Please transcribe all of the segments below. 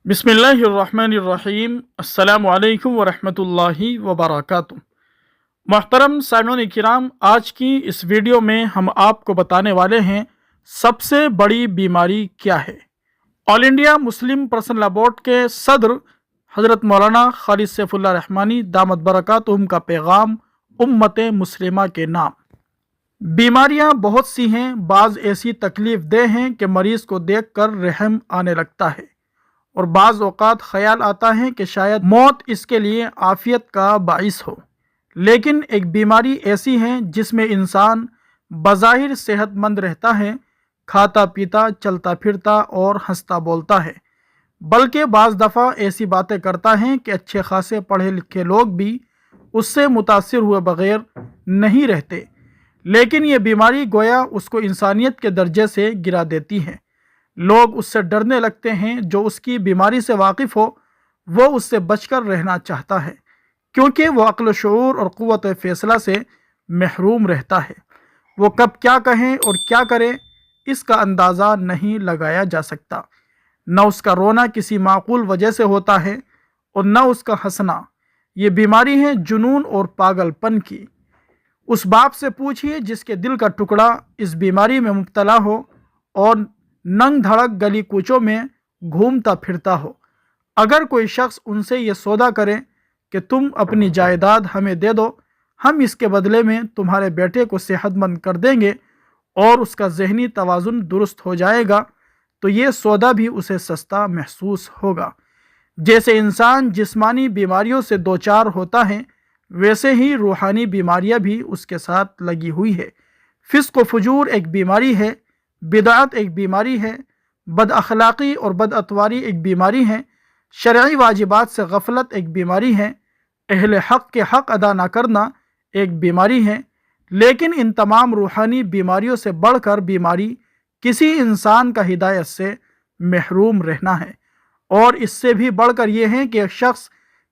बिस्मिल्लाहिर्रहमानिर्रहीम। अस्सलामु अलैकुम वरहमतुल्लाहि वबरकातुहू। मोहतरम सामिऊन किराम, आज की इस वीडियो में हम आपको बताने वाले हैं सबसे बड़ी बीमारी क्या है। All India Muslim personal law board के सदर हज़रत मौलाना खालिद सैफुल्लाह रहमानी दामत बरकातुहुम का पैगाम उम्मत मुस्लिमा के नाम। बीमारियां बहुत सी हैं, बाज़ ऐसी तकलीफ़ देह हैं कि मरीज़ को देख कर रहम आने लगता है और बाज़ औक़ात ख़याल आता है कि शायद मौत इसके लिए आफ़ियत का बाइस हो। लेकिन एक बीमारी ऐसी है जिसमें इंसान बज़ाहिर सेहतमंद रहता है, खाता पीता, चलता फिरता और हंसता बोलता है, बल्कि बाज़ दफ़ा ऐसी बातें करता है कि अच्छे खासे पढ़े लिखे लोग भी उससे मुतासिर हुए बग़ैर नहीं रहते। लेकिन ये बीमारी गोया उसको इंसानियत के दर्जे से गिरा देती है। लोग उससे डरने लगते हैं। जो उसकी बीमारी से वाकिफ़ हो वो उससे बचकर रहना चाहता है, क्योंकि वो अक्ल शऊर और क़ुव्वत फ़ैसला से महरूम रहता है। वो कब क्या कहें और क्या करे इसका अंदाज़ा नहीं लगाया जा सकता। न उसका रोना किसी माकूल वजह से होता है और न उसका हंसना। ये बीमारी है जुनून और पागलपन की। उस बाप से पूछिए जिसके दिल का टुकड़ा इस बीमारी में मुब्तला हो और नंग धड़क गली कूचों में घूमता फिरता हो। अगर कोई शख्स उनसे ये सौदा करे कि तुम अपनी जायदाद हमें दे दो, हम इसके बदले में तुम्हारे बेटे को सेहतमंद कर देंगे और उसका जहनी तवाज़ुन दुरुस्त हो जाएगा, तो ये सौदा भी उसे सस्ता महसूस होगा। जैसे इंसान जिस्मानी बीमारियों से दो चार होता है, वैसे ही रूहानी बीमारियां भी उसके साथ लगी हुई है। फिस्क व फजूर एक बीमारी है, बिदअत एक बीमारी है, बदअखलाक़ी और बदअतवारी एक बीमारी है, शरई वाजिबात से गफलत एक बीमारी है, अहले हक़ के हक़ अदा न करना एक बीमारी है। लेकिन इन तमाम रूहानी बीमारियों से बढ़कर बीमारी किसी इंसान का हिदायत से महरूम रहना है, और इससे भी बढ़कर यह है कि एक शख्स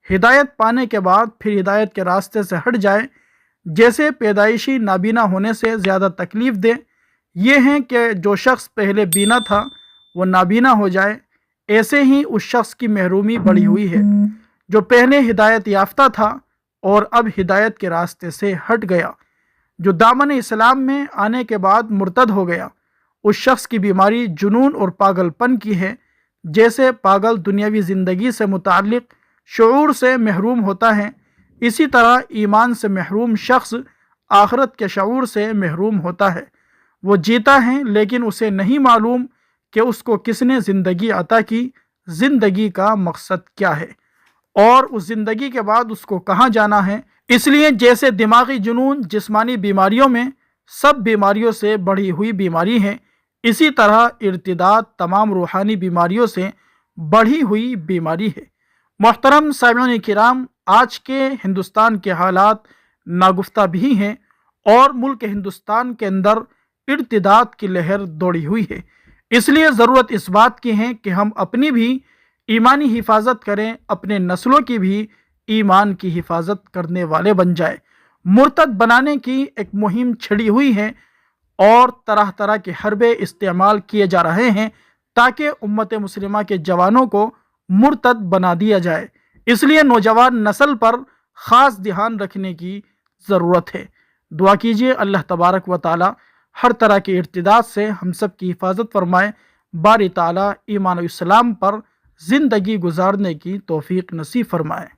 हिदायत पाने के बाद फिर हिदायत के रास्ते से हट जाए। जैसे पैदाइशी नाबीना होने से ज़्यादा तकलीफ़ दे ये हैं कि जो शख्स पहले बीना था वो नाबीना हो जाए। ऐसे ही उस शख्स की महरूमी बढ़ी हुई है जो पहले हिदायत याफ्ता था और अब हिदायत के रास्ते से हट गया। जो दामन इस्लाम में आने के बाद मुर्तद हो गया, उस शख्स की बीमारी जुनून और पागलपन की है। जैसे पागल दुनियावी ज़िंदगी से मुताल्लिक़ शऊर से महरूम होता है, इसी तरह ईमान से महरूम शख्स आखिरत के शऊर से महरूम होता है। वो जीता है लेकिन उसे नहीं मालूम कि उसको किसने ज़िंदगी अता की, ज़िंदगी का मकसद क्या है और उस ज़िंदगी के बाद उसको कहाँ जाना है। इसलिए जैसे दिमागी जुनून जिस्मानी बीमारियों में सब बीमारियों से बढ़ी हुई बीमारी है, इसी तरह इर्तिदाद तमाम रूहानी बीमारियों से बढ़ी हुई बीमारी है। मोहतरम सामिऊन किराम, आज के हिंदुस्तान के हालात नागुफ्ता भी हैं और मुल्क हिंदुस्तान के अंदर इर्तिदाद की लहर दौड़ी हुई है। इसलिए ज़रूरत इस बात की है कि हम अपनी भी ईमानी हिफाजत करें, अपने नस्लों की भी ईमान की हिफाजत करने वाले बन जाए। मुर्तद बनाने की एक मुहिम छिड़ी हुई है और तरह तरह के हरबे इस्तेमाल किए जा रहे हैं ताकि उम्मत मुस्लिमा के जवानों को मुर्तद बना दिया जाए। इसलिए नौजवान नस्ल पर ख़ास ध्यान रखने की ज़रूरत है। दुआ कीजिए अल्लाह तबारक व ताला हर तरह के इर्तिदाद से हम सब की हिफाजत फरमाए, बारी ताला ईमान और इस्लाम पर ज़िंदगी गुजारने की तौफीक नसीब फरमाए।